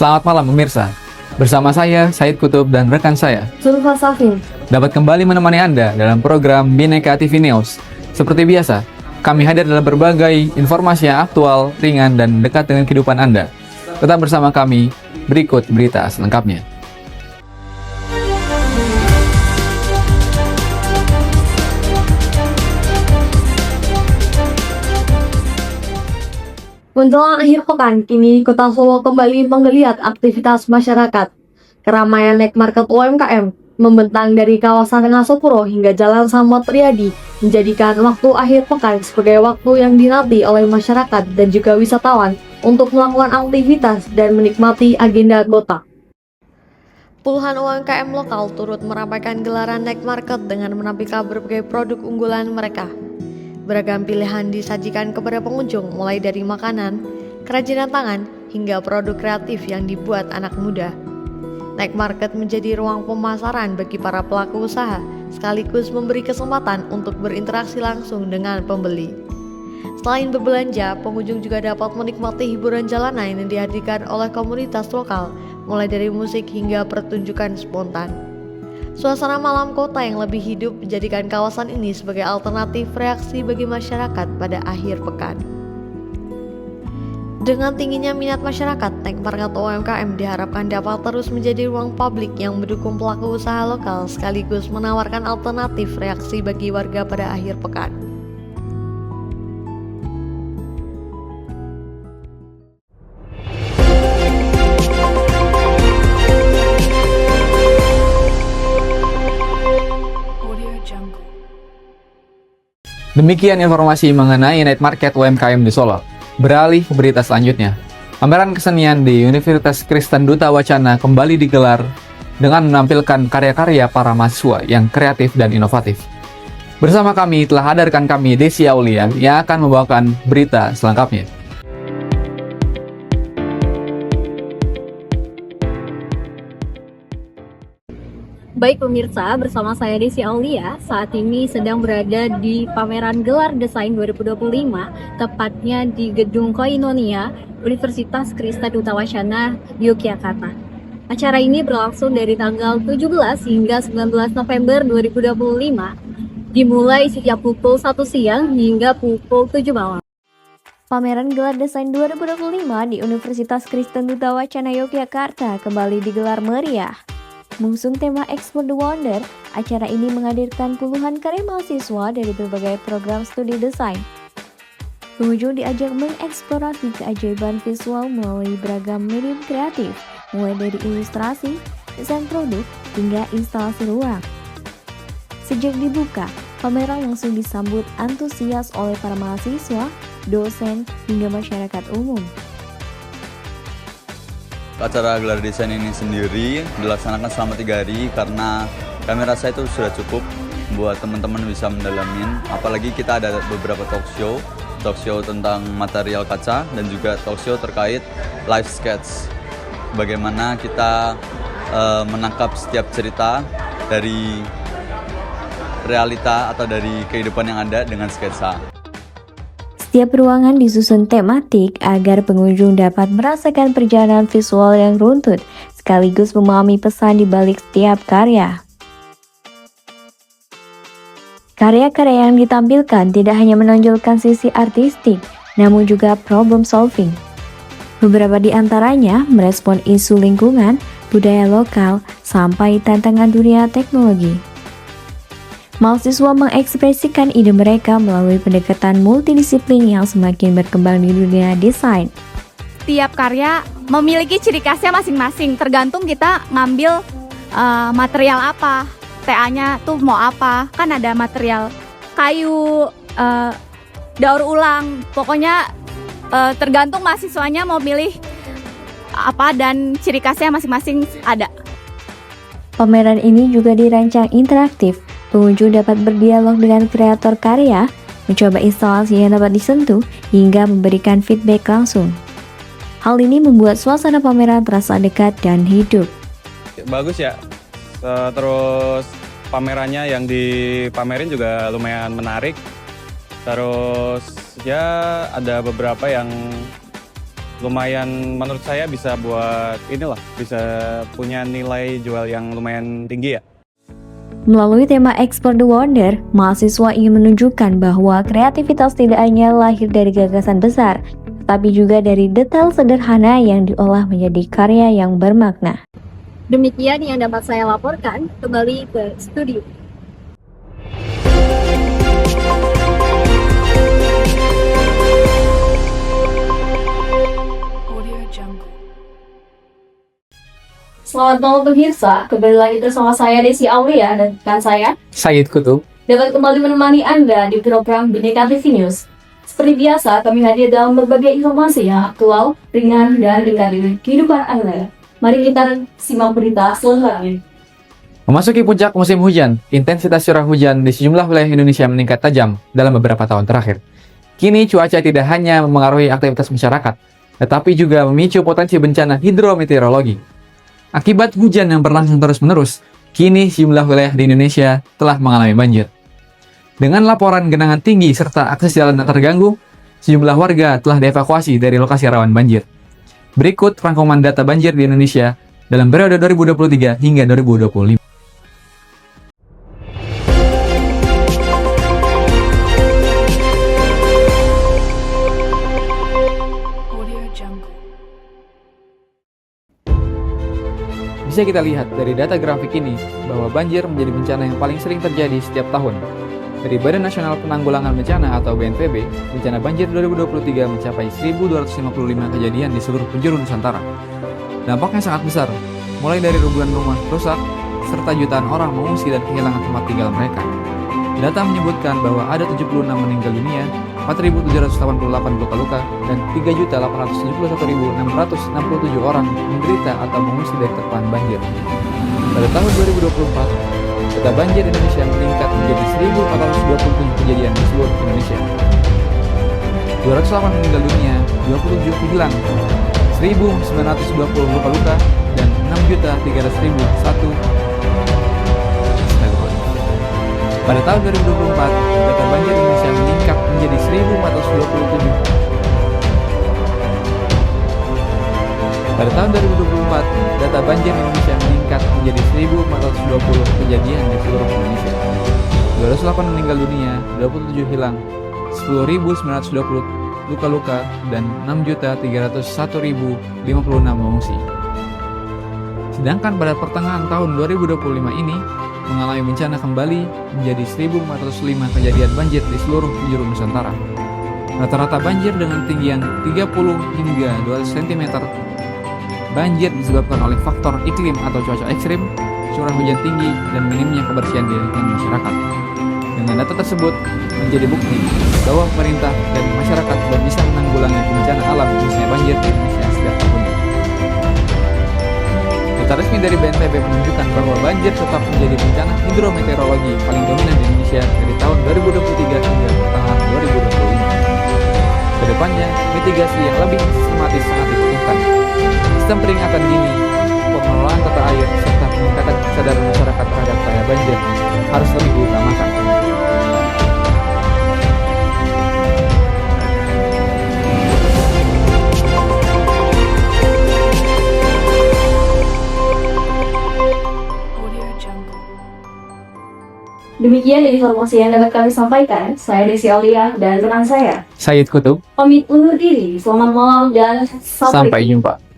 Selamat malam pemirsa. Bersama saya, Said Kutub dan rekan saya, Zulfa Safin. dapat kembali menemani Anda dalam program Bhinneka TV News. Seperti biasa, kami hadir dalam berbagai informasi yang aktual, ringan, dan dekat dengan kehidupan Anda. Tetap bersama kami, berikut berita selengkapnya. Menjelang akhir pekan, kini Kota Solo kembali menggeliat aktivitas masyarakat. Keramaian night market UMKM membentang dari kawasan Ngasopuro hingga Jalan Samad Riyadi, menjadikan waktu akhir pekan sebagai waktu yang dinanti oleh masyarakat dan juga wisatawan untuk melakukan aktivitas dan menikmati agenda kota. Puluhan UMKM lokal turut meramaikan gelaran night market dengan menampilkan berbagai produk unggulan mereka. Beragam pilihan disajikan kepada pengunjung, mulai dari makanan, kerajinan tangan, hingga produk kreatif yang dibuat anak muda. Night market menjadi ruang pemasaran bagi para pelaku usaha, sekaligus memberi kesempatan untuk berinteraksi langsung dengan pembeli. Selain berbelanja, pengunjung juga dapat menikmati hiburan jalanan yang dihadirkan oleh komunitas lokal, mulai dari musik hingga pertunjukan spontan. Suasana malam kota yang lebih hidup menjadikan kawasan ini sebagai alternatif reaksi bagi masyarakat pada akhir pekan. Dengan tingginya minat masyarakat, night market UMKM diharapkan dapat terus menjadi ruang publik yang mendukung pelaku usaha lokal sekaligus menawarkan alternatif reaksi bagi warga pada akhir pekan. Demikian informasi mengenai night market UMKM di Solo. Beralih ke berita selanjutnya. Pameran kesenian di Universitas Kristen Duta Wacana kembali digelar dengan menampilkan karya-karya para mahasiswa yang kreatif dan inovatif. Bersama kami telah hadirkan kami Desi Aulia yang akan membawakan berita selengkapnya. Baik pemirsa, bersama saya Desi Aulia, saat ini sedang berada di pameran Gelar Desain 2025, tepatnya di Gedung Koinonia, Universitas Kristen Duta Wacana, Yogyakarta. Acara ini berlangsung dari tanggal 17 hingga 19 November 2025, dimulai sejak pukul 1 siang hingga pukul 7 malam. Pameran Gelar Desain 2025 di Universitas Kristen Duta Wacana Yogyakarta kembali digelar meriah. Mengusung tema Explore the Wonder, acara ini menghadirkan puluhan karya mahasiswa dari berbagai program studi desain. Pengunjung diajak mengeksplorasi keajaiban visual melalui beragam medium kreatif, mulai dari ilustrasi, desain produk, hingga instalasi ruang. Sejak dibuka, pameran langsung disambut antusias oleh para mahasiswa, dosen, hingga masyarakat umum. Acara gelar desain ini sendiri dilaksanakan selama 3 hari karena kami rasa itu sudah cukup buat teman-teman bisa mendalamin. Apalagi kita ada beberapa talk show tentang material kaca dan juga talk show terkait life sketch. Bagaimana kita menangkap setiap cerita dari realita atau dari kehidupan yang ada dengan sketsa. Setiap ruangan disusun tematik agar pengunjung dapat merasakan perjalanan visual yang runtut, sekaligus memahami pesan di balik setiap karya. Karya-karya yang ditampilkan tidak hanya menonjolkan sisi artistik, namun juga problem solving. Beberapa di antaranya merespon isu lingkungan, budaya lokal, sampai tantangan dunia teknologi. Mahasiswa mengekspresikan ide mereka melalui pendekatan multidisiplin yang semakin berkembang di dunia desain. Tiap karya memiliki ciri khasnya masing-masing, tergantung kita ngambil material apa, TA-nya tuh mau apa. Kan ada material kayu, daur ulang, pokoknya tergantung mahasiswanya mau milih apa dan ciri khasnya masing-masing ada. Pameran ini juga dirancang interaktif. Pengunjung dapat berdialog dengan kreator karya, mencoba instalasi yang dapat disentuh, hingga memberikan feedback langsung. Hal ini membuat suasana pameran terasa dekat dan hidup. Bagus ya, terus pamerannya yang dipamerin juga lumayan menarik. Terus ya ada beberapa yang lumayan menurut saya bisa buat bisa punya nilai jual yang lumayan tinggi ya. Melalui tema Explore the Wonder, mahasiswa ingin menunjukkan bahwa kreativitas tidak hanya lahir dari gagasan besar, tetapi juga dari detail sederhana yang diolah menjadi karya yang bermakna. Demikian yang dapat saya laporkan, kembali ke studio. Selamat malam pemirsa, kembali lagi bersama saya Desi Aulia dan rekan saya Said Kutub. dapat kembali menemani Anda di program Bhinneka TV News. Seperti biasa, kami hadir dalam berbagai informasi yang aktual, ringan, dan dekat dengan kehidupan Anda. Mari kita simak berita selengkapnya. Memasuki puncak musim hujan, intensitas curah hujan di sejumlah wilayah Indonesia meningkat tajam dalam beberapa tahun terakhir. Kini cuaca tidak hanya memengaruhi aktivitas masyarakat, tetapi juga memicu potensi bencana hidrometeorologi. Akibat hujan yang berlangsung terus-menerus, kini sejumlah wilayah di Indonesia telah mengalami banjir. Dengan laporan genangan tinggi serta akses jalan yang terganggu, sejumlah warga telah dievakuasi dari lokasi rawan banjir. Berikut rangkuman data banjir di Indonesia dalam periode 2023 hingga 2025. Bisa kita lihat dari data grafik ini bahwa banjir menjadi bencana yang paling sering terjadi setiap tahun. Dari Badan Nasional Penanggulangan Bencana atau BNPB, bencana banjir 2023 mencapai 1.255 kejadian di seluruh penjuru Nusantara. Dampaknya sangat besar, mulai dari ribuan rumah rusak, serta jutaan orang mengungsi dan kehilangan tempat tinggal mereka. Data menyebutkan bahwa ada 76 meninggal dunia, 4.788 luka-luka, dan 3.871.667 orang menderita atau mengungsi dari terpaan banjir. Pada tahun 2024, data banjir Indonesia meningkat menjadi 1.427 kejadian di seluruh Indonesia. 208 meninggal dunia, 27 hilang, 1.920 luka-luka, dan 6.300.001. Pada tahun 2024, data banjir Indonesia meningkat menjadi 1.427. Pada tahun 2024, data banjir Indonesia meningkat menjadi 1.420 kejadian di seluruh Indonesia. 208 meninggal dunia, 27 hilang, 10.920 luka-luka, dan 6.301.056 mengungsi. Sedangkan pada pertengahan tahun 2025 ini, mengalami bencana kembali menjadi 1.405 kejadian banjir di seluruh penjuru Nusantara. Rata-rata banjir dengan ketinggian 30 hingga 200 cm. Banjir disebabkan oleh faktor iklim atau cuaca ekstrim, curah hujan tinggi, dan minimnya kebersihan di lingkungan masyarakat. Dengan data tersebut menjadi bukti bahwa pemerintah dan masyarakat belum bisa menanggulangi bencana alam khususnya banjir di Indonesia setiap tahunnya. Data resmi dari BNPB menunjukkan bahwa banjir tetap menjadi bencana hidrometeorologi paling dominan di Indonesia dari tahun 2023 hingga pertengahan 2025. Kedepannya, mitigasi yang lebih sistematis sangat dibutuhkan. Sistem peringatan dini, pengelolaan tata air, serta peningkatan kesadaran masyarakat terhadap bahaya banjir harus lebih diutamakan. Demikian informasi yang dapat kami sampaikan. Saya Desi Aulia dan rekan saya Said Kutub, pamit undur diri. Selamat malam dan sampai jumpa.